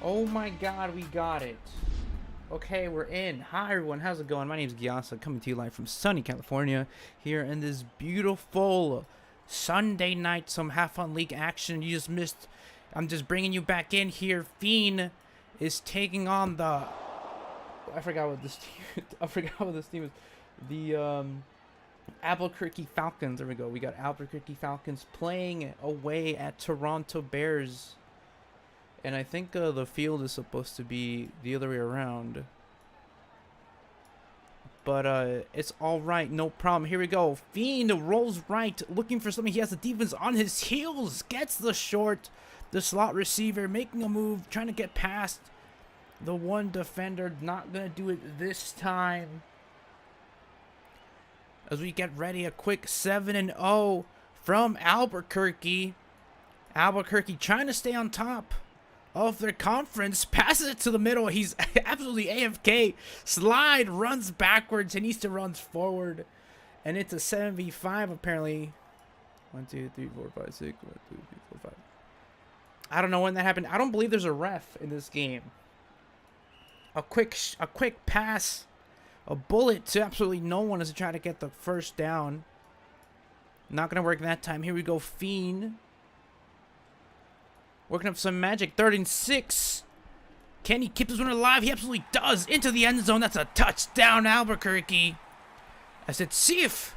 Oh my god, we got it. Okay, we're in. Hi everyone, how's it going? My name's Gyasa, coming to you live from sunny California, here in this beautiful Sunday night, some Have Fun League action you just missed. I'm just bringing you back in here. Fiend is taking on the... I forgot what this team is. The Albuquerque Falcons. There we go. We got Albuquerque Falcons playing away at Toronto Bears. And I think the field is supposed to be the other way around. But it's all right. No problem. Here we go. Fiend rolls right. Looking for something. He has the defense on his heels. Gets the short. The slot receiver making a move. Trying to get past the one defender. Not going to do it this time. As we get ready. A quick 7-0 from Albuquerque. Albuquerque trying to stay on top of their conference, passes it to the middle. He's absolutely AFK. Slide, runs backwards. He needs to run forward. And it's a 7v5 apparently. 1, 2, 3, 4, 5, 6. 1, 2, 3, 4, 5. I don't know when that happened. I don't believe there's a ref in this game. A quick pass. A bullet to absolutely no one as to try to get the first down. Not going to work that time. Here we go, Fiend. Working up some magic. 3rd and 6. Can he keep this one alive? He absolutely does. Into the end zone. That's a touchdown, Albuquerque. I said, Chief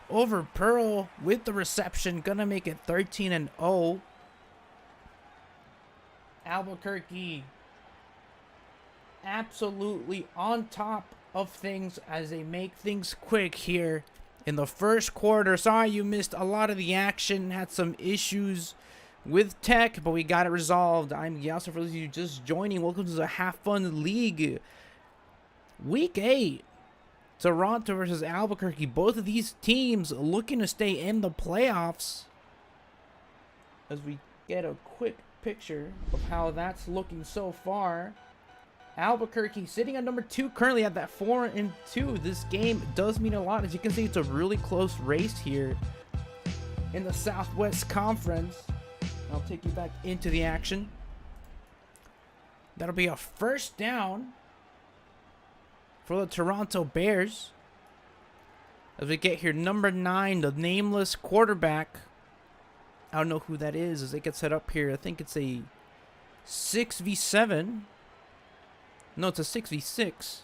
over Pearl with the reception. Gonna make it 13-0. Albuquerque absolutely on top of things as they make things quick here in the first quarter. Sorry you missed a lot of the action. Had some issues with tech, but we got it resolved. I'm Gyasa, for those of you just joining. Welcome to the Have Fun League. Week 8. Toronto versus Albuquerque. Both of these teams looking to stay in the playoffs. As we get a quick picture of how that's looking so far. Albuquerque sitting at number 2 currently at that 4-2. This game does mean a lot. As you can see, it's a really close race here in the Southwest Conference. I'll take you back into the action. That'll be a first down for the Toronto Bears. As we get here, number 9, the nameless quarterback. I don't know who that is as they get set up here. I think it's a 6v7. No, it's a 6v6.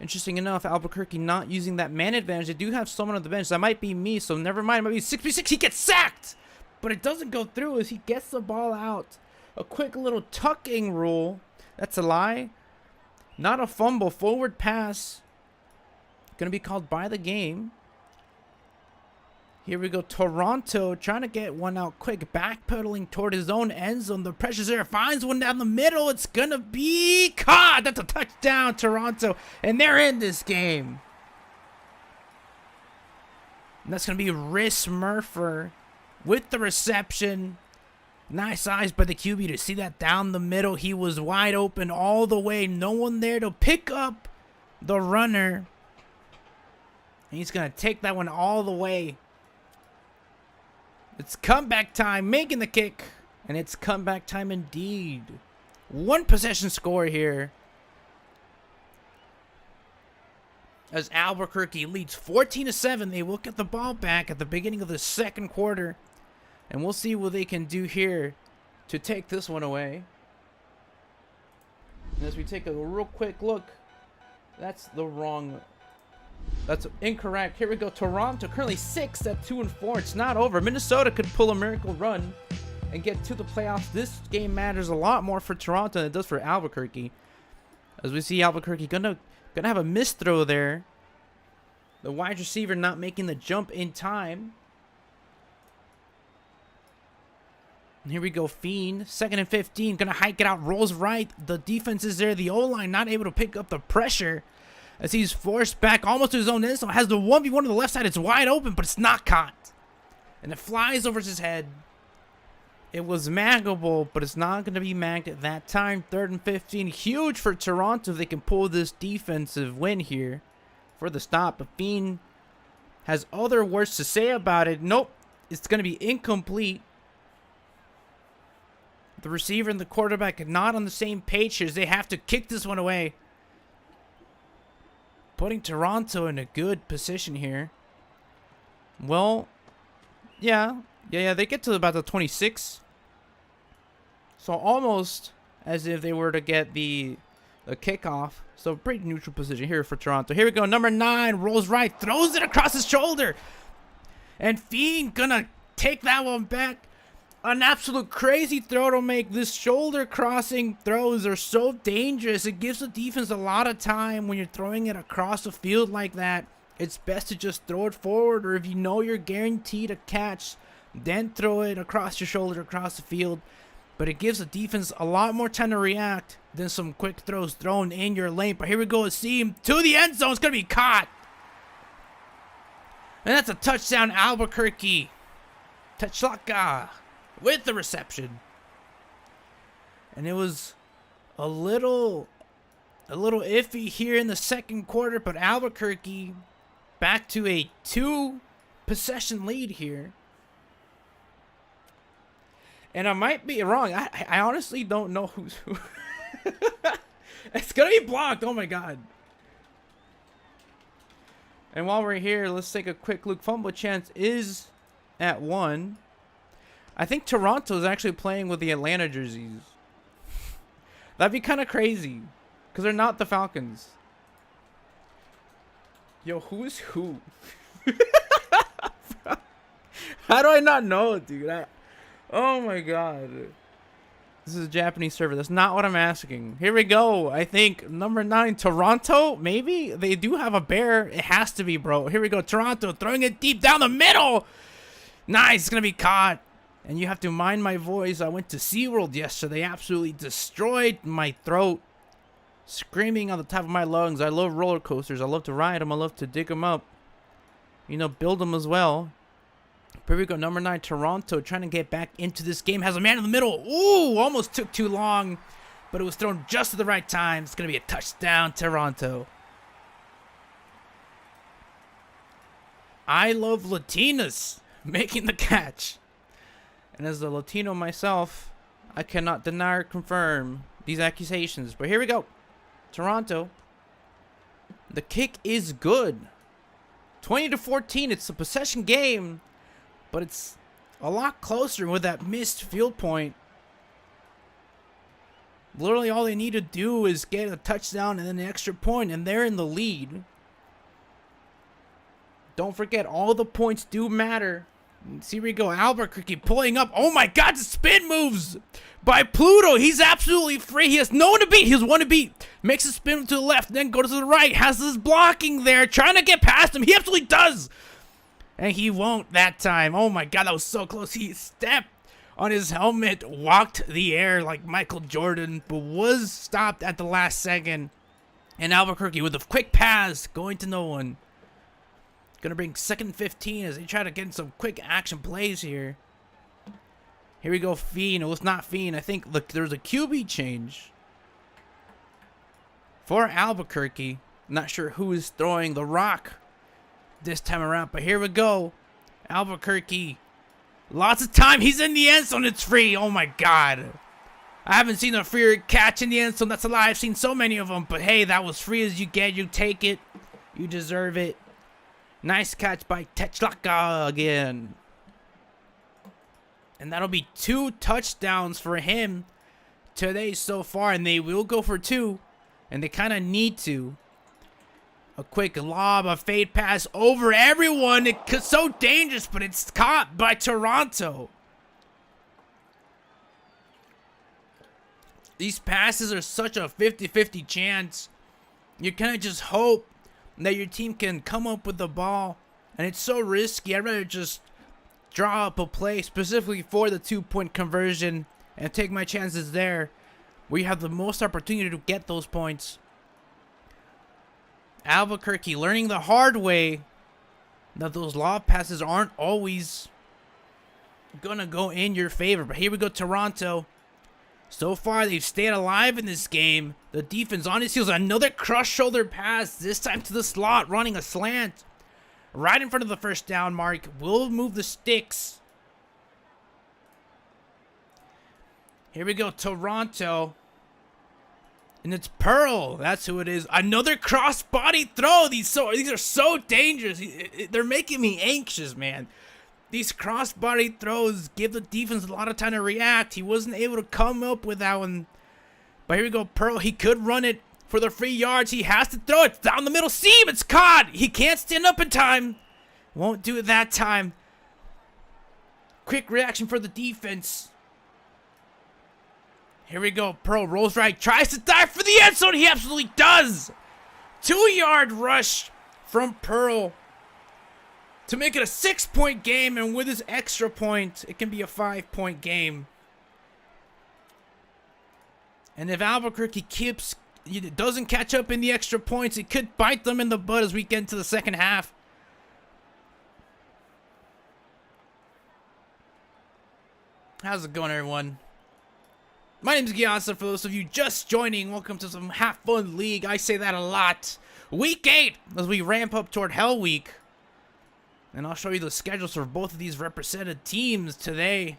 Interesting enough, Albuquerque not using that man advantage. They do have someone on the bench. That might be me, so never mind. It might be 6v6. He gets sacked! But it doesn't go through as he gets the ball out. A quick little tucking rule. That's a lie. Not a fumble. Forward pass. Going to be called by the game. Here we go. Toronto trying to get one out quick. Backpedaling toward his own end zone. The pressure's there. Finds one down the middle. It's going to be caught. That's a touchdown, Toronto. And they're in this game. And that's going to be Rhys Murphy with the reception. Nice eyes by the QB to see that down the middle. He was wide open all the way. No one there to pick up the runner. And he's going to take that one all the way. It's comeback time. Making the kick. And it's comeback time indeed. 1 possession score here. As Albuquerque leads 14-7. They will get the ball back at the beginning of the second quarter. And we'll see what they can do here to take this one away. And as we take a real quick look, that's incorrect. Here we go. Toronto currently 6 at 2-4. It's not over. Minnesota could pull a miracle run and get to the playoffs. This game matters a lot more for Toronto than it does for Albuquerque. As we see Albuquerque gonna have a missed throw there. The wide receiver not making the jump in time. And here we go, Fiend. 2nd and 15. Gonna hike it out. Rolls right. The defense is there. The O-line not able to pick up the pressure as he's forced back almost to his own end zone. Has the 1v1 to the left side. It's wide open, but it's not caught. And it flies over his head. It was maggable, but it's not going to be magged at that time. 3rd and 15. Huge for Toronto if they can pull this defensive win here for the stop. But Fiend has other words to say about it. Nope. It's going to be incomplete. The receiver and the quarterback are not on the same page here. They have to kick this one away. Putting Toronto in a good position here. Well, yeah, they get to about the 26. So almost as if they were to get the kickoff. So pretty neutral position here for Toronto. Here we go. Number 9 rolls right, throws it across his shoulder. And Fiend gonna take that one back. An absolute crazy throw to make. This shoulder crossing throws are so dangerous. It gives the defense a lot of time when you're throwing it across the field like that. It's best to just throw it forward, or if you know you're guaranteed a catch, then throw it across your shoulder, across the field. But it gives the defense a lot more time to react than some quick throws thrown in your lane. But here we go, see him to the end zone. It's going to be caught. And that's a touchdown, Albuquerque. Touchlaka with the reception. And it was a little iffy here in the second quarter, but Albuquerque back to a 2-possession lead here. And I might be wrong. I honestly don't know who's who. It's going to be blocked. Oh, my God. And while we're here, let's take a quick look. Fumble chance is at 1. I think Toronto is actually playing with the Atlanta jerseys. That'd be kind of crazy. Because they're not the Falcons. Yo, who's who? How do I not know, dude? Oh my God. This is a Japanese server. That's not what I'm asking. Here we go. I think number 9, Toronto. Maybe they do have a bear. It has to be, bro. Here we go. Toronto throwing it deep down the middle. Nice. It's going to be caught. And you have to mind my voice. I went to SeaWorld yesterday. Absolutely destroyed my throat. Screaming on the top of my lungs. I love roller coasters. I love to ride them. I love to dig them up. You know, build them as well. Here we go, number 9, Toronto, trying to get back into this game. Has a man in the middle. Ooh, almost took too long, but it was thrown just at the right time. It's going to be a touchdown, Toronto. I love Latinas making the catch. And as a Latino myself, I cannot deny or confirm these accusations. But here we go. Toronto. The kick is good. 20-14. It's a possession game. But it's a lot closer with that missed field point. Literally all they need to do is get a touchdown and then an extra point, and they're in the lead. Don't forget, all the points do matter. See, here we go. Albuquerque pulling up. Oh my God, the spin moves by Pluto. He's absolutely free. He has no one to beat. He has one to beat. Makes a spin to the left, then go to the right. Has this blocking there, trying to get past him. He absolutely does. And he won't that time. Oh my God, that was so close. He stepped on his helmet, walked the air like Michael Jordan, but was stopped at the last second. And Albuquerque with a quick pass, going to no one. Gonna bring 2nd and 15 as they try to get in some quick action plays here. Here we go, Fiend. It was not Fiend. I think, look, there's a QB change for Albuquerque. Not sure who is throwing the rock this time around, but here we go. Albuquerque, lots of time. He's in the end zone. It's free. Oh my God, I haven't seen a free catch in the end zone. That's a lie. I've seen so many of them, but hey, that was free as you get. You take it. You deserve it. Nice catch by Techlaka again, and that'll be 2 touchdowns for him today so far, and they will go for 2, and they kind of need to. A quick lob, a fade pass over everyone. It's so dangerous, but it's caught by Toronto. These passes are such a 50-50 chance. You kind of just hope that your team can come up with the ball, and it's so risky. I'd rather just draw up a play specifically for the 2-point conversion and take my chances there, where you have the most opportunity to get those points. Albuquerque learning the hard way that those lob passes aren't always gonna go in your favor. But here we go, Toronto. So far, they've stayed alive in this game. The defense on his heels. Another cross shoulder pass, this time to the slot, running a slant right in front of the first down mark. Will move the sticks. Here we go, Toronto. And it's Pearl. That's who it is. Another cross-body throw. These are so dangerous. They're making me anxious, man. These cross-body throws give the defense a lot of time to react. He wasn't able to come up with that one. But here we go, Pearl. He could run it for the 3 yards. He has to throw it down the middle seam. It's caught. He can't stand up in time. Won't do it that time. Quick reaction for the defense. Here we go. Pearl rolls right. Tries to dive for the end zone. He absolutely does. 2-yard rush from Pearl to make it a 6-point game. And with his extra point, it can be a 5-point game. And if Albuquerque doesn't catch up in the extra points, it could bite them in the butt as we get into the second half. How's it going, everyone? My name is Gyasa. For those of you just joining, welcome to some Have Fun League. I say that a lot. Week 8, as we ramp up toward Hell Week. And I'll show you the schedules for both of these represented teams today.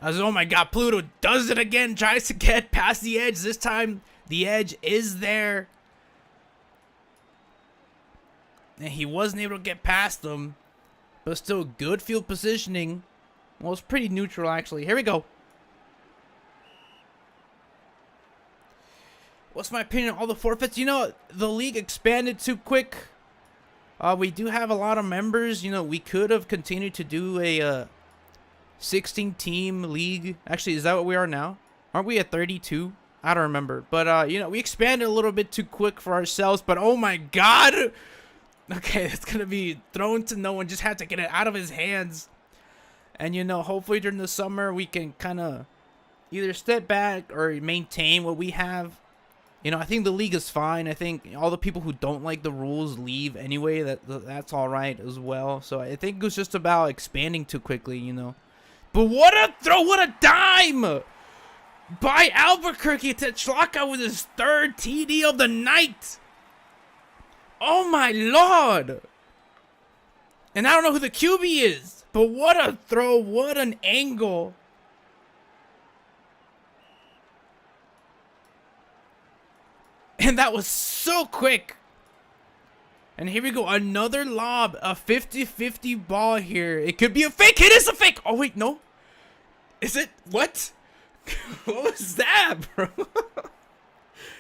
As, oh my god, Pluto does it again. Tries to get past the edge. This time, the edge is there. And he wasn't able to get past them. But still, good field positioning. Well, it's pretty neutral, actually. Here we go. What's my opinion on all the forfeits? You know, the league expanded too quick. We do have a lot of members. You know, we could have continued to do a 16-team league. Actually, is that what we are now? Aren't we at 32? I don't remember. But, you know, we expanded a little bit too quick for ourselves. But, oh my god! Okay, it's going to be thrown to no one. Just had to get it out of his hands. And, you know, hopefully during the summer we can kind of either step back or maintain what we have. You know, I think the league is fine. I think all the people who don't like the rules leave anyway. That's all right as well. So I think it was just about expanding too quickly, you know. But what a throw! What a dime! By Albuquerque to Chlaka with his 3rd TD of the night. Oh my lord! And I don't know who the QB is. But what a throw. What an angle. And that was so quick. And here we go. Another lob. A 50-50 ball here. It could be a fake. It is a fake. Oh, wait. No. Is it? What? What was that, bro?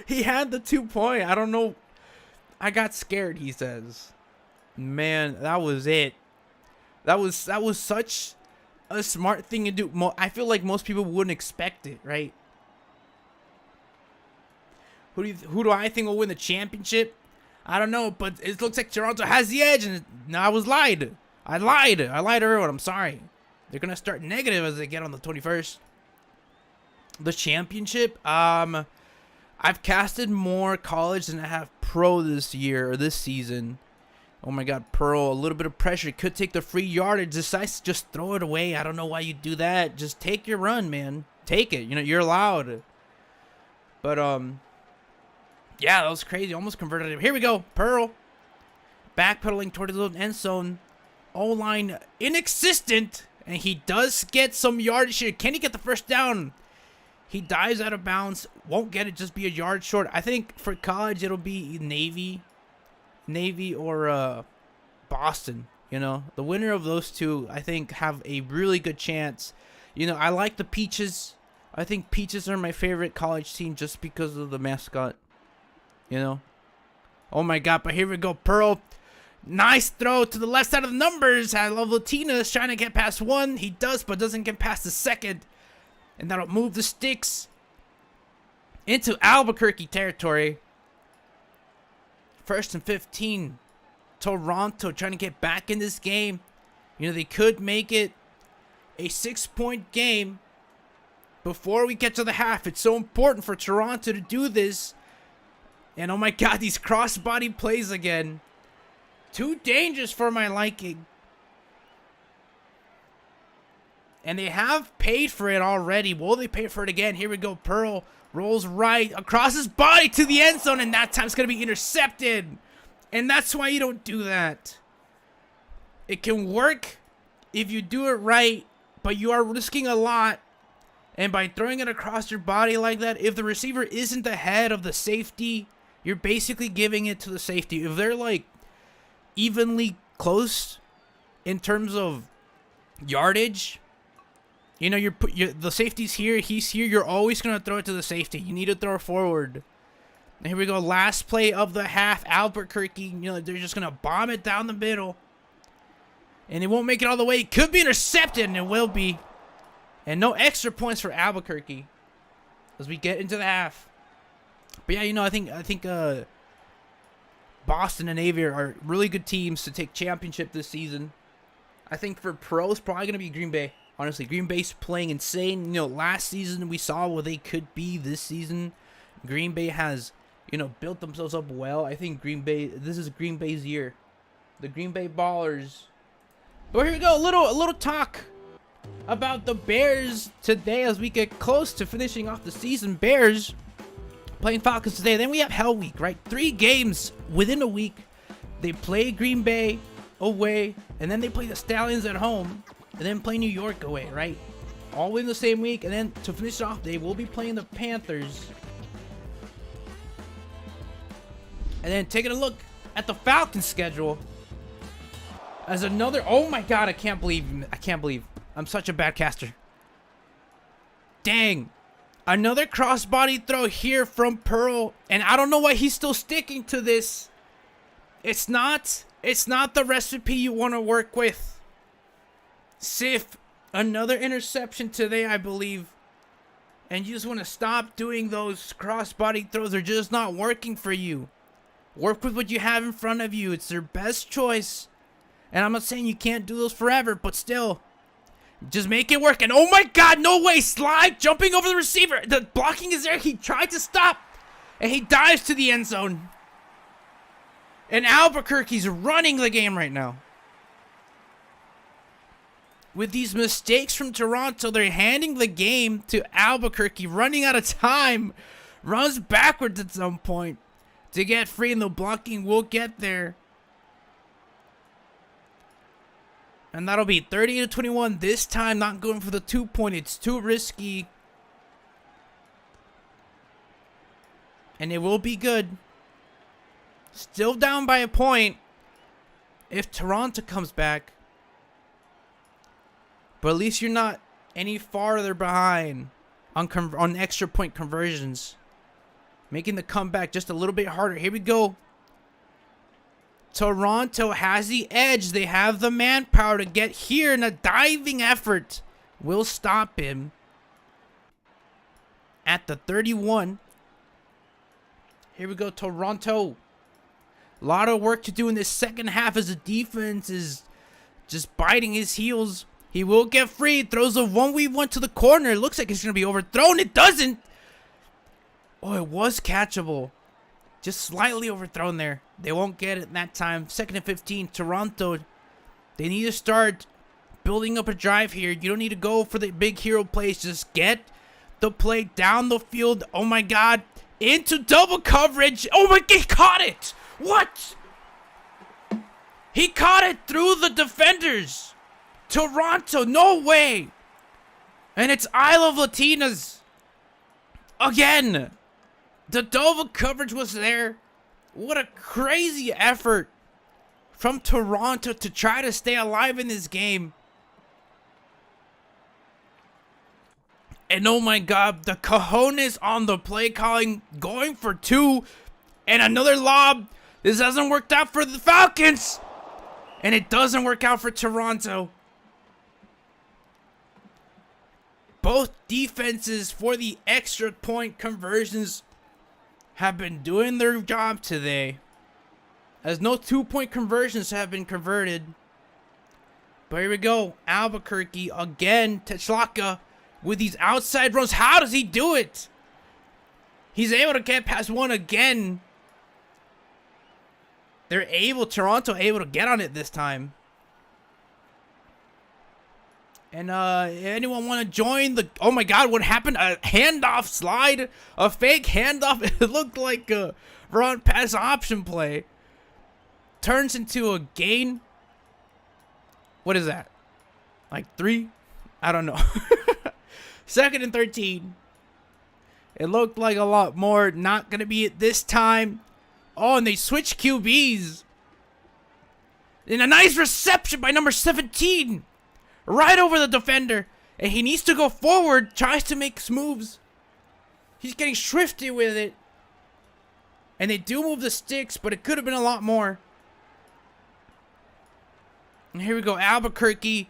He had the 2-point. I don't know. I got scared, he says. Man, that was it. That was such a smart thing to do. I feel like most people wouldn't expect it, right? Who do I think will win the championship? I don't know, but it looks like Toronto has the edge, and I was lied. I lied to everyone. I'm sorry. They're gonna start negative as they get on the 21st. The championship. I've casted more college than I have pro this year or this season. Oh my god, Pearl, a little bit of pressure. Could take the free yardage. Decides to just throw it away. I don't know why you do that. Just take your run, man. Take it. You know, you're allowed. But, yeah, that was crazy. Almost converted him. Here we go. Pearl. Backpedaling toward his own end zone. O-line inexistent. And he does get some yardage here. Can he get the first down? He dives out of bounds. Won't get it. Just be a yard short. I think for college, it'll be Navy or Boston. You know, the winner of those two, I think, have a really good chance. You know, I like the Peaches. I think Peaches are my favorite college team just because of the mascot. You know? Oh my god, but here we go. Pearl. Nice throw to the left side of the numbers. I love Latinas trying to get past one. He does, but doesn't get past the second. And that'll move the sticks into Albuquerque territory. 1st and 15. Toronto trying to get back in this game. You know, they could make it a 6-point game before we get to the half. It's so important for Toronto to do this. And oh my god, these crossbody plays again. Too dangerous for my liking. And they have paid for it already. Will they pay for it again? Here we go. Pearl rolls right across his body to the end zone. And that time it's going to be intercepted. And that's why you don't do that. It can work if you do it right. But you are risking a lot And by throwing it across your body like that, if the receiver isn't ahead of the safety, you're basically giving it to the safety. If they're like evenly close in terms of yardage, you know, the safety's here, he's here, you're always going to throw it to the safety. You need to throw it forward. And here we go, last play of the half. Albuquerque, you know, they're just going to bomb it down the middle. And it won't make it all the way. It could be intercepted, and it will be. And no extra points for Albuquerque as we get into the half. But yeah, you know, I think Boston and Navy are really good teams to take championship this season. I think for pros, probably going to be Green Bay. Honestly, Green Bay's playing insane. You know, last season we saw what they could be. This season, Green Bay has, you know, built themselves up well. I think this is Green Bay's year. The Green Bay Ballers. But here we go, a little talk about the Bears today as we get close to finishing off the season. Bears playing Falcons today. Then we have Hell Week, right? 3 games within a week. They play Green Bay away, and then they play the Stallions at home, and then play New York away, right? All in the same week, and then to finish it off, they will be playing the Panthers. And then taking a look at the Falcons schedule as another, oh my god, I can't believe I'm such a bad caster. Dang. Another crossbody throw here from Pearl, and I don't know why he's still sticking to this. It's not the recipe you want to work with. Sif, another interception today, I believe. And you just want to stop doing those crossbody throws. They're just not working for you. Work with what you have in front of you. It's their best choice. And I'm not saying you can't do those forever, but still, just make it work. And oh my god, no way, slide, jumping over the receiver. The blocking is there. He tried to stop, and he dives to the end zone. And Albuquerque's running the game right now. With these mistakes from Toronto, they're handing the game to Albuquerque, running out of time. Runs backwards at some point to get free, and the blocking will get there. And that'll be 30-21 this time, not going for the 2-point. It's too risky. And it will be good. Still down by a point if Toronto comes back. But at least you're not any farther behind on extra point conversions. Making the comeback just a little bit harder. Here we go. Toronto has the edge. They have the manpower to get here, and a diving effort will stop him at the 31. Here we go, Toronto. A lot of work to do in this second half as the defense is just biting his heels. He will get free. Throws a 1v1 to the corner. It looks like it's going to be overthrown. It doesn't. Oh, it was catchable. Just slightly overthrown there. They won't get it that time. 2nd and 15. Toronto, they need to start building up a drive here. You don't need to go for the big hero plays. Just get the play down the field. Oh, my God. Into double coverage. Oh, my God. He caught it. What? He caught it through the defenders. Toronto. No way. And it's Isle of Latinas. Again. The double coverage was there. What a crazy effort from Toronto to try to stay alive in this game. And oh my God, the cojones on the play calling, going for 2, and another lob. This hasn't worked out for the Falcons, and it doesn't work out for Toronto. Both defenses for the extra point conversions have been doing their job today, as no 2-point conversions have been converted. But here we go. Albuquerque again. Techlaka with these outside runs. How does he do it? He's able to get past one again. Toronto able to get on it this time. And anyone want to join the... Oh my God, what happened? A handoff slide? A fake handoff? It looked like a run pass option play. Turns into a gain. What is that? Like 3? I don't know. 2nd and 13. It looked like a lot more. Not going to be it this time. Oh, and they switched QBs. And a nice reception by number 17. Right over the defender. And he needs to go forward. Tries to make moves. He's getting shrifty with it. And they do move the sticks, but it could have been a lot more. And here we go, Albuquerque.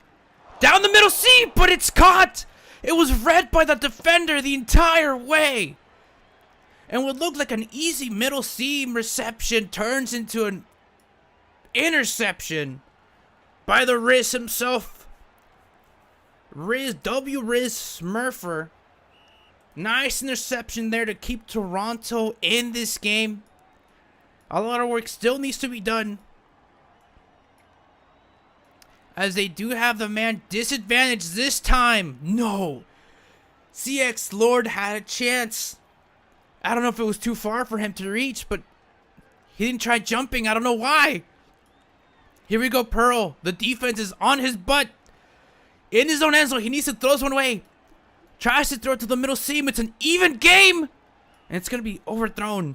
Down the middle seam, but it's caught. It was read by the defender the entire way. And what looked like an easy middle seam reception turns into an interception by the Riz himself. Riz Smurfer. Nice interception there to keep Toronto in this game. A lot of work still needs to be done, as they do have the man disadvantage this time. No. CX Lord had a chance. I don't know if it was too far for him to reach, but he didn't try jumping. I don't know why. Here we go, Pearl. The defense is on his butt. In his own end zone. He needs to throw this one away. Tries to throw it to the middle seam. It's an even game. And it's going to be overthrown.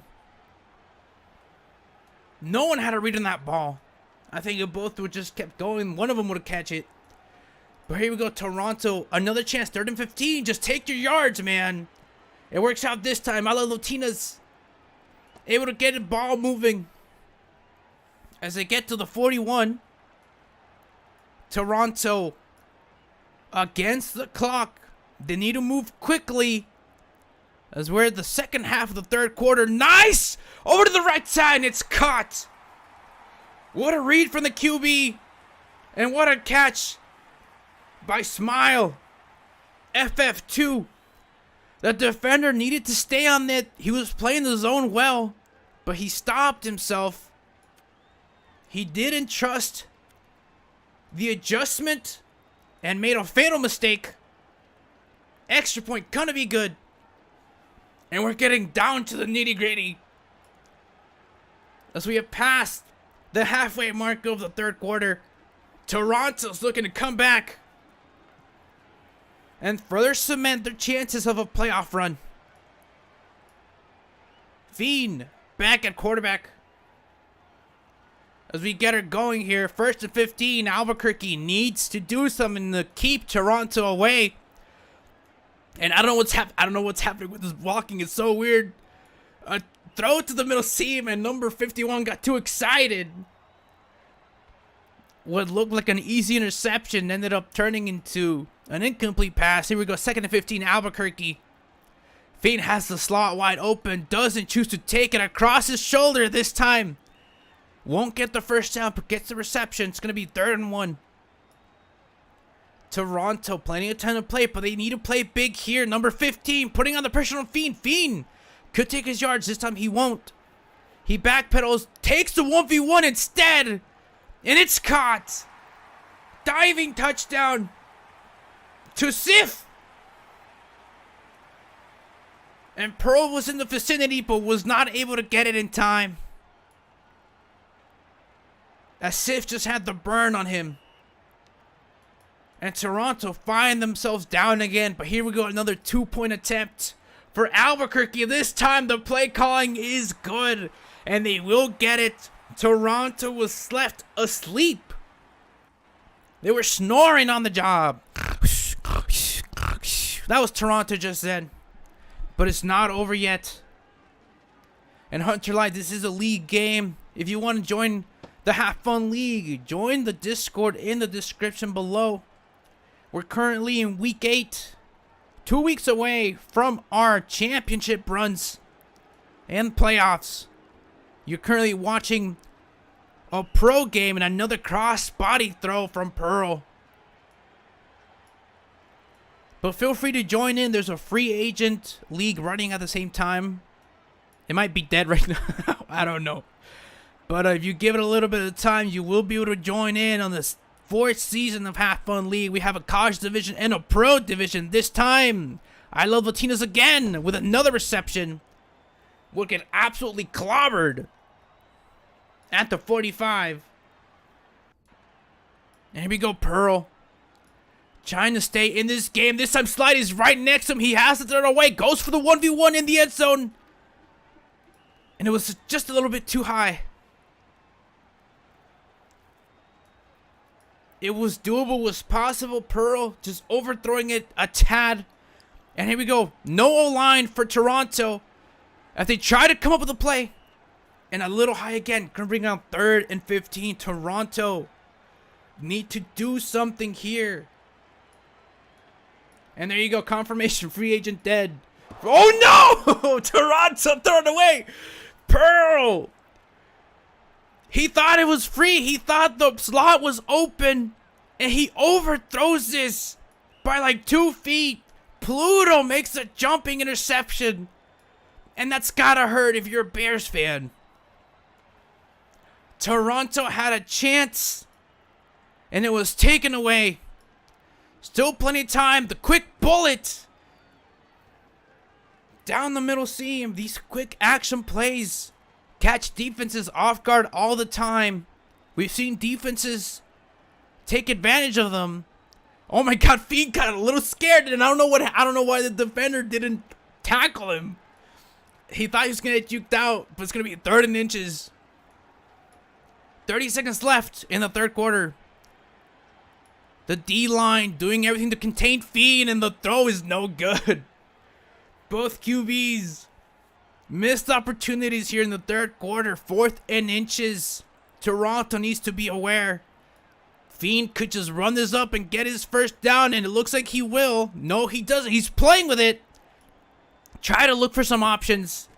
No one had a read on that ball. I think if both would just kept going, one of them would have catch it. But here we go, Toronto. Another chance, 3rd and 15. Just take your yards, man. It works out this time. Ala Latinas able to get the ball moving. As they get to the 41. Toronto against the clock. They need to move quickly, as we're at the second half of the 3rd quarter. Nice! Over to the right side, and it's caught. What a read from the QB. And what a catch by Smile. FF2. The defender needed to stay on it. He was playing the zone well, but he stopped himself. He didn't trust the adjustment and made a fatal mistake. Extra point gonna be good. And we're getting down to the nitty-gritty, as we have passed the halfway mark of the 3rd quarter. Toronto's looking to come back and further cement their chances of a playoff run. Fiend back at quarterback. As we get her going here, 1st and 15. Albuquerque needs to do something to keep Toronto away. And I don't know what's happening with this blocking. It's so weird. Throw it to the middle seam, and number 51 got too excited. What looked like an easy interception ended up turning into an incomplete pass. Here we go, 2nd and 15, Albuquerque. Fiend has the slot wide open. Doesn't choose to take it across his shoulder this time. Won't get the first down, but gets the reception. It's going to be 3rd and 1. Toronto, plenty of time to play, but they need to play big here. Number 15, putting on the pressure on Fiend. Fiend could take his yards. This time he won't. He backpedals, takes the 1v1 instead, and it's caught. Diving touchdown to Sif. And Pearl was in the vicinity, but was not able to get it in time, as Sif just had the burn on him. And Toronto find themselves down again. But here we go, another 2-point attempt for Albuquerque. This time the play calling is good, and they will get it. Toronto was left asleep. They were snoring on the job. That was Toronto just then. But it's not over yet. And Hunter Light, this is a league game. If you want to join the Have Fun League, join the Discord in the description below. We're currently in week 8, 2 weeks away from our championship runs and playoffs. You're currently watching a pro game and another cross body throw from Pearl. But feel free to join in. There's a free agent league running at the same time. It might be dead right now. I don't know. But if you give it a little bit of time, you will be able to join in on this 4th season of Have Fun League. We have a college division and a pro division. This time, I Love Latinas again with another reception. Will get absolutely clobbered at the 45. And here we go, Pearl. trying to stay in this game. This time Slidey's right next to him. He has to throw it away. Goes for the 1v1 in the end zone. And it was just a little bit too high. It was doable, was possible. Pearl just overthrowing it a tad. And here we go. No O-line for Toronto as they try to come up with a play. And a little high again. Gonna bring out 3rd and 15. Toronto need to do something here. And there you go. Confirmation. Free agent dead. Oh no! Toronto thrown away. Pearl. He thought it was free. He thought the slot was open. And he overthrows this by like 2 feet. Pluto makes a jumping interception. And that's gotta hurt if you're a Bears fan. Toronto had a chance. And it was taken away. Still plenty of time. The quick bullet. Down the middle seam. These quick action plays catch defenses off guard all the time. We've seen defenses take advantage of them. Oh my god, Feed got a little scared, and I don't know why the defender didn't tackle him. He thought he was gonna get juked out, but it's gonna be 3rd and inches. 30 seconds left in the 3rd quarter. The D-line doing everything to contain Feed, and the throw is no good. Both QBs missed opportunities here in the 3rd quarter. 4th and inches. Toronto needs to be aware. Fiend could just run this up and get his first down, and it looks like he will. No, he doesn't. He's playing with it. Try to look for some options,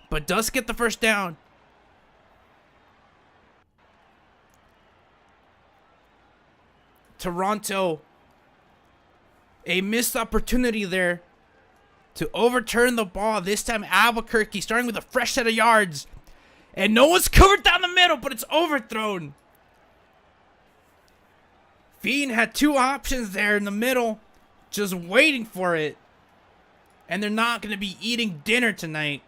but does get the first down. Toronto, a missed opportunity there to overturn the ball. This time Albuquerque starting with a fresh set of yards. And no one's covered down the middle, but it's overthrown. Fiend had 2 options there in the middle, just waiting for it. And they're not going to be eating dinner tonight.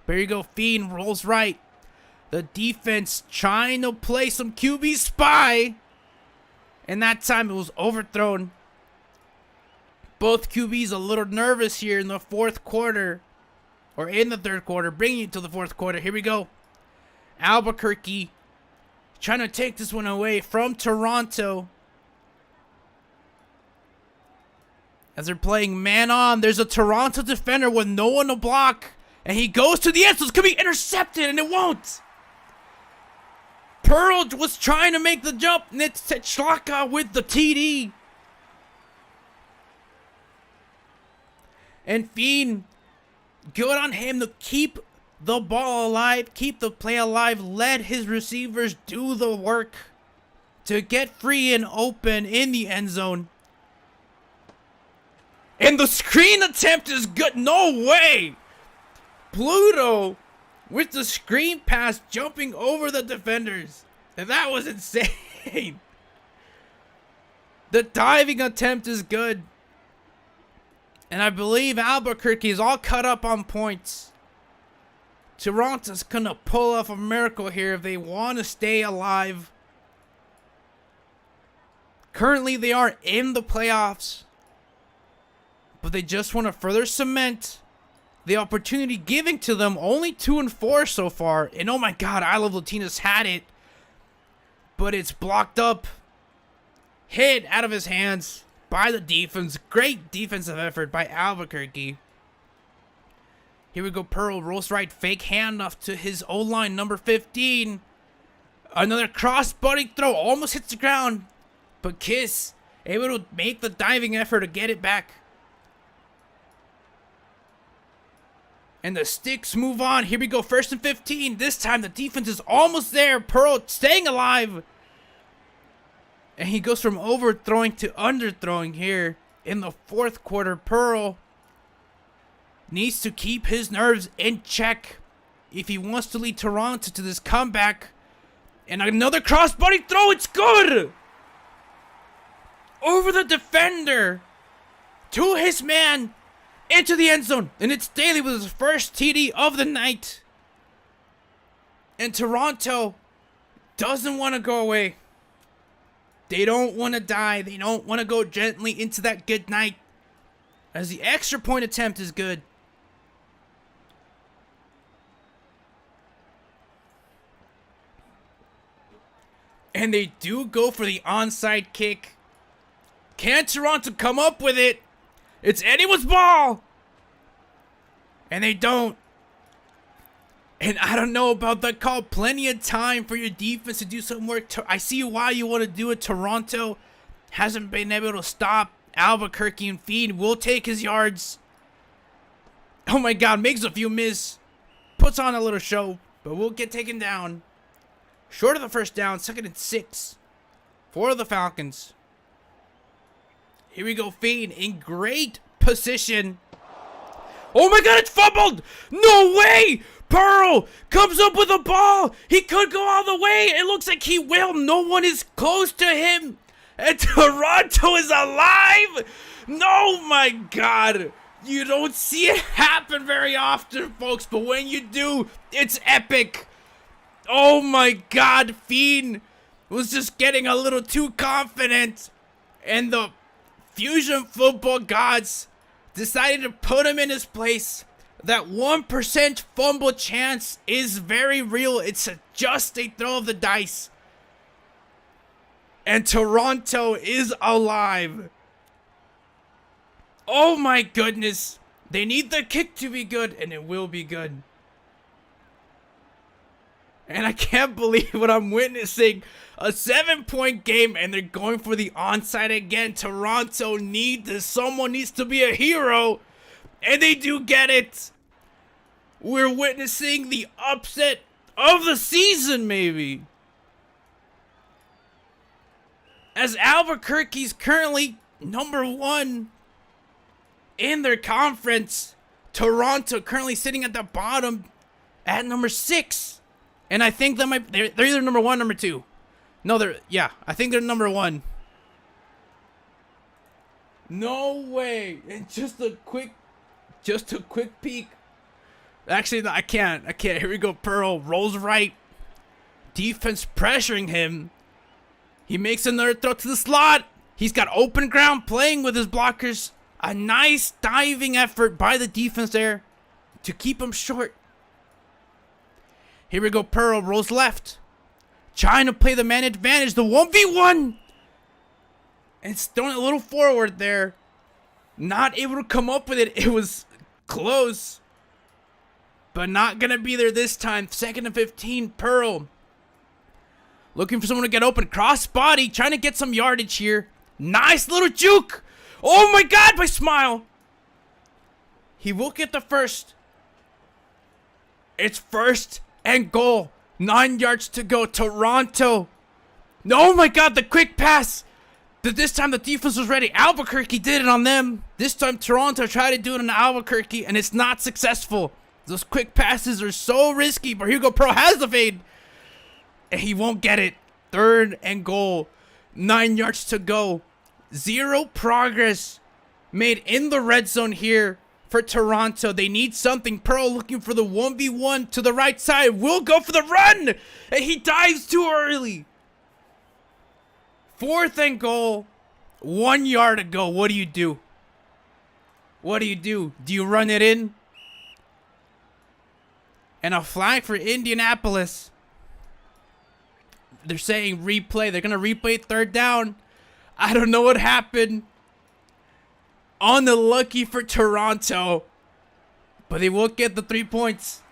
There you go, Fiend rolls right. The defense trying to play some QB spy. And that time it was overthrown. Both QBs a little nervous here in the 4th quarter. Or in the 3rd quarter, bringing it to the 4th quarter. Here we go. Albuquerque trying to take this one away from Toronto. As they're playing man on, there's a Toronto defender with no one to block. And he goes to the end, so it's going to be intercepted, and it won't. Pearl was trying to make the jump, and it's Techlaka with the TD. And Fiend, good on him to keep the ball alive, keep the play alive, let his receivers do the work to get free and open in the end zone. And the screen attempt is good. No way! Pluto with the screen pass jumping over the defenders. And that was insane. The diving attempt is good. And I believe Albuquerque is all cut up on points. Toronto's gonna pull off a miracle here if they want to stay alive. Currently, they are in the playoffs. But they just want to further cement the opportunity giving to them. Only 2-4 so far. And oh my god, I Love Latinas had it. But it's blocked up. Hit out of his hands by the defense. Great defensive effort by Albuquerque. Here we go. Pearl rolls right. Fake handoff to his O-line, number 15. Another cross-body throw. Almost hits the ground. But Kiss able to make the diving effort to get it back. And the sticks move on. Here we go. 1st and 15. This time the defense is almost there. Pearl staying alive. And he goes from overthrowing to underthrowing here in the 4th quarter. Pearl needs to keep his nerves in check if he wants to lead Toronto to this comeback. And another crossbody throw. It's good. Over the defender. To his man. Into the end zone. And it's Daly with his first TD of the night. And Toronto doesn't want to go away. They don't want to die. They don't want to go gently into that good night. As the extra point attempt is good. And they do go for the onside kick. Can Toronto come up with it? It's anyone's ball. And they don't. And I don't know about that call. Plenty of time for your defense to do some work. I see why you want to do it. Toronto hasn't been able to stop Albuquerque, and Feed will take his yards. Oh my God, makes a few miss. Puts on a little show, but will get taken down. Short of the first down, 2nd and 6 for the Falcons. Here we go, Feed in great position. Oh my God, it's fumbled! No way! Pearl comes up with a ball. He could go all the way. It looks like he will. No one is close to him. And Toronto is alive. No, my God. You don't see it happen very often, folks. But when you do, it's epic. Oh, my God. Fiend was just getting a little too confident. And the Fusion football gods decided to put him in his place. That 1% fumble chance is very real. It's just a throw of the dice. And Toronto is alive. Oh my goodness. They need the kick to be good, and it will be good. And I can't believe what I'm witnessing. A 7-point game, and they're going for the onside again. Toronto needs this. Someone needs to be a hero. And they do get it. We're witnessing the upset of the season, maybe. As Albuquerque's currently #1 in their conference. Toronto currently sitting at the bottom at #6. And I think that they're either #1, #2. No, I think they're #1. No way. And just a quick peek. Actually, no, I can't. Here we go. Pearl rolls right. Defense pressuring him. He makes another throw to the slot. He's got open ground, playing with his blockers. A nice diving effort by the defense there to keep him short. Here we go. Pearl rolls left. Trying to play the man advantage. The 1v1. And it's thrown a little forward there. Not able to come up with it. It was close. But not going to be there this time. 2nd and 15. Pearl looking for someone to get open. Cross body. Trying to get some yardage here. Nice little juke. Oh my God, by Smile. He will get the first. It's 1st and goal. 9 yards to go. Toronto. Oh my God, the quick pass. This time the defense was ready. Albuquerque did it on them. This time Toronto tried to do it on Albuquerque, and it's not successful. Those quick passes are so risky. But here we go. Pearl has the fade. And he won't get it. 3rd and goal. 9 yards to go. 0 progress made in the red zone here for Toronto. They need something. Pearl looking for the 1v1 to the right side. Will go for the run. And he dives too early. 4th and goal. 1 yard to go. What do you do? What do you do? Do you run it in? And a flag for Indianapolis. They're saying replay. They're going to replay 3rd down. I don't know what happened. Unlucky for Toronto. But they will get the 3 points.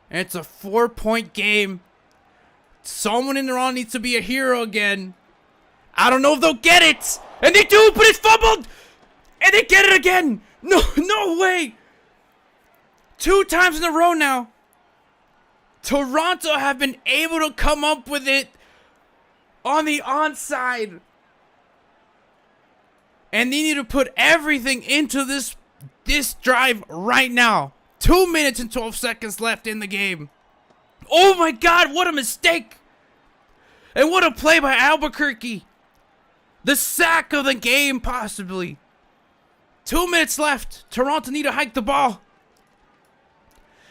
And it's a 4-point game. Someone in Iran needs to be a hero again. I don't know if they'll get it. And they do, but it's fumbled. And they get it again. No way. 2 times in a row now. Toronto have been able to come up with it on the onside. And they need to put everything into this drive right now. 2 minutes and 12 seconds left in the game. Oh my God, what a mistake. And what a play by Albuquerque. The sack of the game, possibly. 2 minutes left. Toronto need to hike the ball.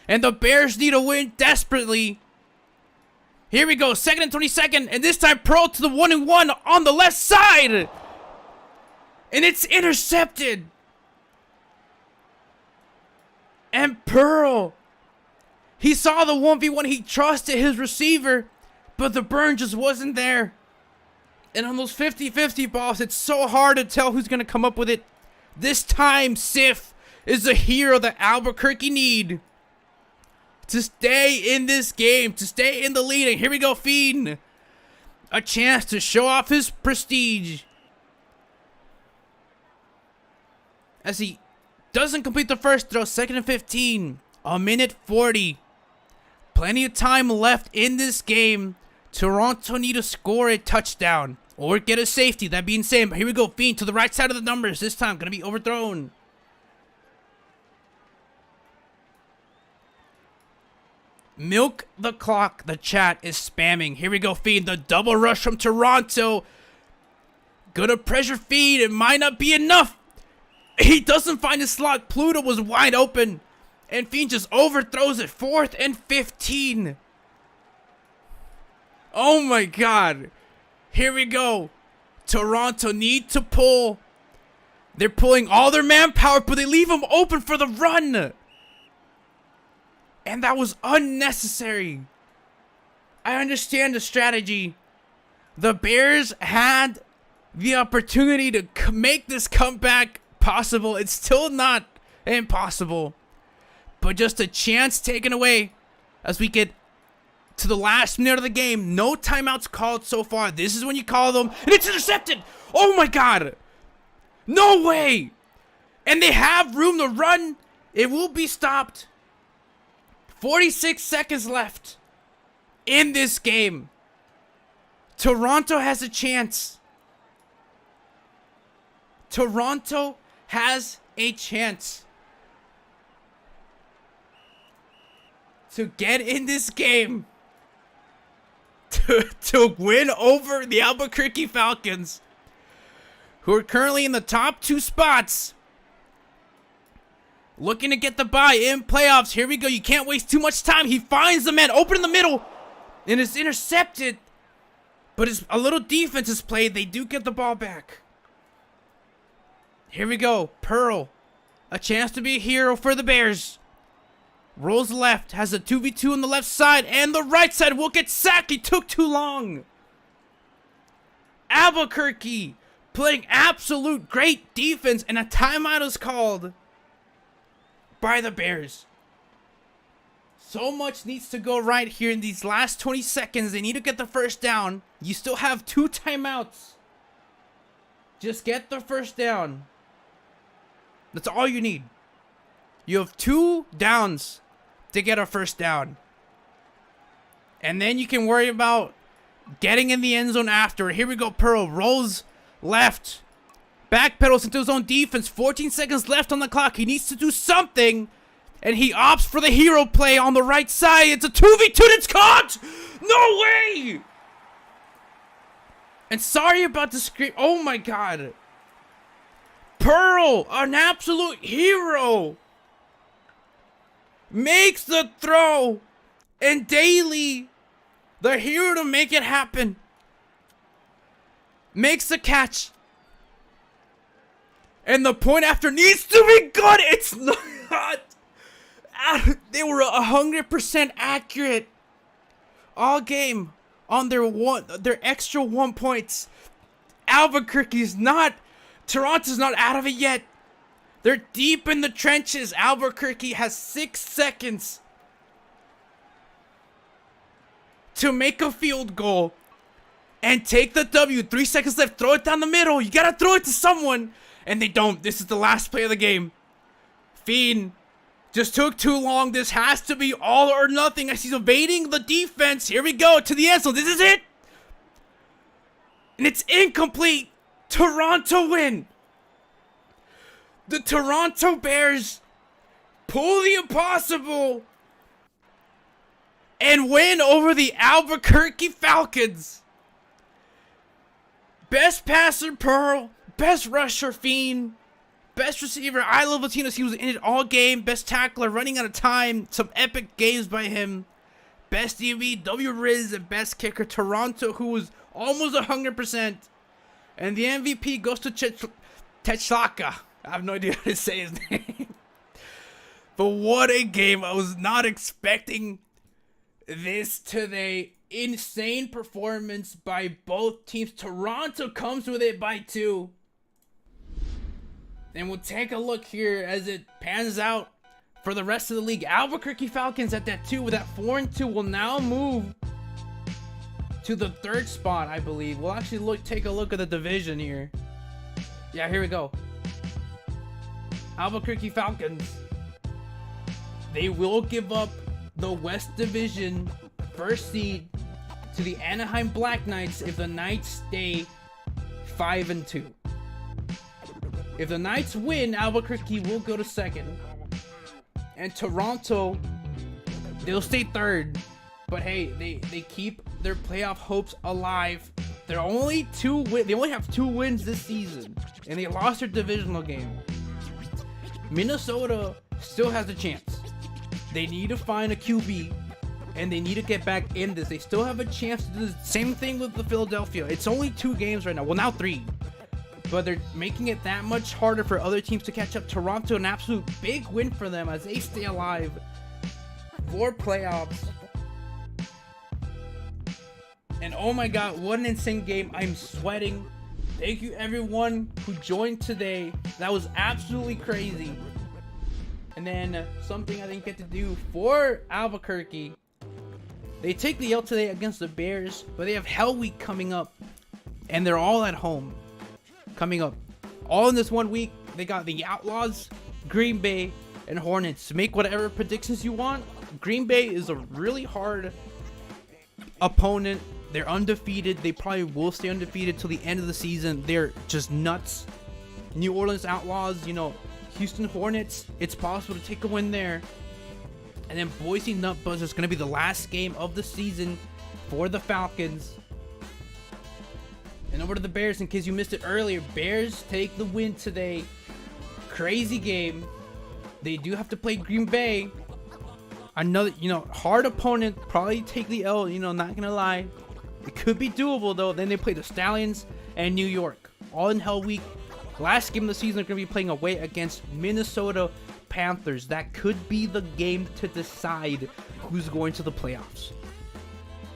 And the Bears need a win desperately. Here we go. 2nd and 22nd. And this time Pearl to the 1-and-1 on the left side. And it's intercepted. And Pearl, he saw the 1v1. He trusted his receiver. But the burn just wasn't there. And on those 50-50 balls, it's so hard to tell who's going to come up with it. This time, Sif is the hero that Albuquerque need to stay in this game, to stay in the lead. And here we go, Fiend. A chance to show off his prestige. As he doesn't complete the first throw, 2nd and 15. 1:40. Plenty of time left in this game. Toronto need to score a touchdown or get a safety. That being said, here we go, Fiend to the right side of the numbers. This time, going to be overthrown. Milk the clock. The chat is spamming. Here we go, Fiend. The double rush from Toronto. Gonna pressure Fiend. It might not be enough. He doesn't find his slot. Pluto was wide open. And Fiend just overthrows it. 4th and 15. Oh my God. Here we go. Toronto need to pull. They're pulling all their manpower, but they leave him open for the run. And that was unnecessary. I understand the strategy. The Bears had the opportunity to make this comeback possible. It's still not impossible. But just a chance taken away as we get to the last minute of the game. No timeouts called so far. This is when you call them. And it's intercepted. Oh my God. No way. And they have room to run. It will be stopped. 46 seconds left in this game. Toronto has a chance. Toronto has a chance to get in this game. To win over the Albuquerque Falcons, who are currently in the top 2 spots. Looking to get the bye in playoffs. Here we go. You can't waste too much time. He finds the man open in the middle. And is intercepted. But as a little defense is played, they do get the ball back. Here we go. Pearl. A chance to be a hero for the Bears. Rolls left. Has a 2v2 on the left side. And the right side will get sacked. He took too long. Albuquerque playing absolute great defense. And a timeout is called by the Bears. So much needs to go right here in these last 20 seconds. They need to get the first down. You still have 2 timeouts. Just get the first down. That's all you need. You have 2 downs to get a first down. And then you can worry about getting in the end zone after. Here we go. Pearl rolls left. Backpedals into his own defense. 14 seconds left on the clock. He needs to do something. And he opts for the hero play on the right side. It's a 2v2 that's caught. No way. And sorry about the scream. Oh my God. Pearl, an absolute hero, makes the throw. And Daly, the hero to make it happen, makes the catch. And the point after needs to be good. It's not. They were 100% accurate all game on their extra 1 points. Albuquerque's not. Toronto's not out of it yet. They're deep in the trenches. Albuquerque has 6 seconds to make a field goal and take the W. 3 seconds left. Throw it down the middle. You gotta throw it to someone. And they don't. This is the last play of the game. Fiend just took too long. This has to be all or nothing as he's evading the defense. Here we go to the end zone. This is it. And it's incomplete. Toronto win. The Toronto Bears pull the impossible and win over the Albuquerque Falcons. Best passer Pearl. Best rusher Fiend. Best receiver, I love Latinos. He was in it all game. Best tackler, running out of time. Some epic games by him. Best DB, W Riz, and best kicker, Toronto, who was almost 100%. And the MVP goes to Techlaka. I have no idea how to say his name. But what a game. I was not expecting this today. Insane performance by both teams. Toronto comes with it by 2. And we'll take a look here as it pans out for the rest of the league. Albuquerque Falcons at that 2 with that 4-2 will now move to the 3rd spot, I believe. We'll actually take a look at the division here. Yeah, here we go. Albuquerque Falcons. They will give up the West Division 1st seed to the Anaheim Black Knights if the Knights stay 5-2. If the Knights win, Albuquerque will go to 2nd. And Toronto, they'll stay 3rd. But hey, they keep their playoff hopes alive. They only have 2 wins this season. And they lost their divisional game. Minnesota still has a chance. They need to find a QB. And they need to get back in this. They still have a chance to do the same thing with the Philadelphia. It's only 2 games right now. Well, now 3. But they're making it that much harder for other teams to catch up. Toronto, an absolute big win for them as they stay alive for playoffs. And oh my god, what an insane game. I'm sweating. Thank you everyone who joined today. That was absolutely crazy. And then something I didn't get to do for Albuquerque. They take the L today against the Bears, but they have Hell Week coming up. And they're all at home. Coming up all in this 1 week. They got the Outlaws, Green Bay, and Hornets. Make whatever predictions you want. Green Bay is a really hard opponent. They're undefeated. They probably will stay undefeated till the end of the season. They're just nuts. New Orleans Outlaws, Houston Hornets, it's possible to take a win there. And then Boise Nutbuzzers is going to be the last game of the season for the Falcons. And over to the Bears, in case you missed it earlier. Bears take the win today. Crazy game. They do have to play Green Bay. Another, hard opponent. Probably take the L, not gonna lie. It could be doable though. Then they play the Stallions and New York. All in Hell Week. Last game of the season, they're gonna be playing away against Minnesota Panthers. That could be the game to decide who's going to the playoffs.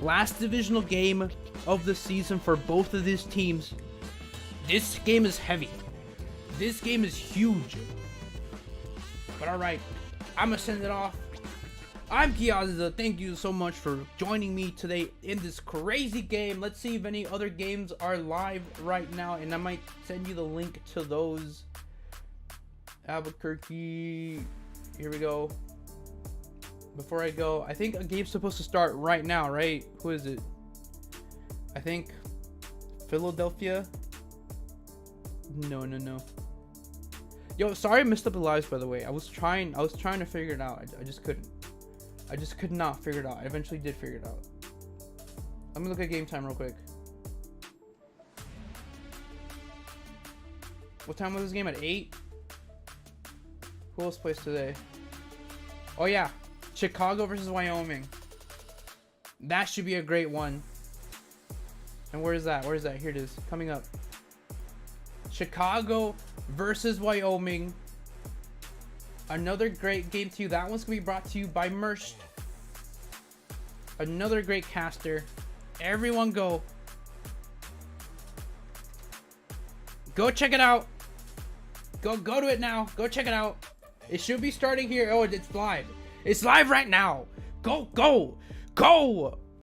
Last divisional game of the season for both of these teams. This game is heavy. This game is huge. But alright, I'm gonna send it off. I'm Kiaza. Thank you so much for joining me today in this crazy game. Let's see if any other games are live right now, and I might send you the link to those. Albuquerque. Here we go. Before I go, I think a game's supposed to start right now, right? Who is it? I think Philadelphia. No. Yo, sorry I missed up the lives, by the way. I was trying to figure it out. I just couldn't. I just could not figure it out. I eventually did figure it out. Let me look at game time real quick. What time was this game? At 8? Who else plays today? Oh yeah, Chicago versus Wyoming. That should be a great one. And where is that? Where is that? Here it is. Coming up. Chicago versus Wyoming. Another great game too. That one's gonna be brought to you by Merch. Another great caster. Everyone go check it out. Go to it now. Go check it out. It should be starting here. Oh, it's live. It's live right now. Go.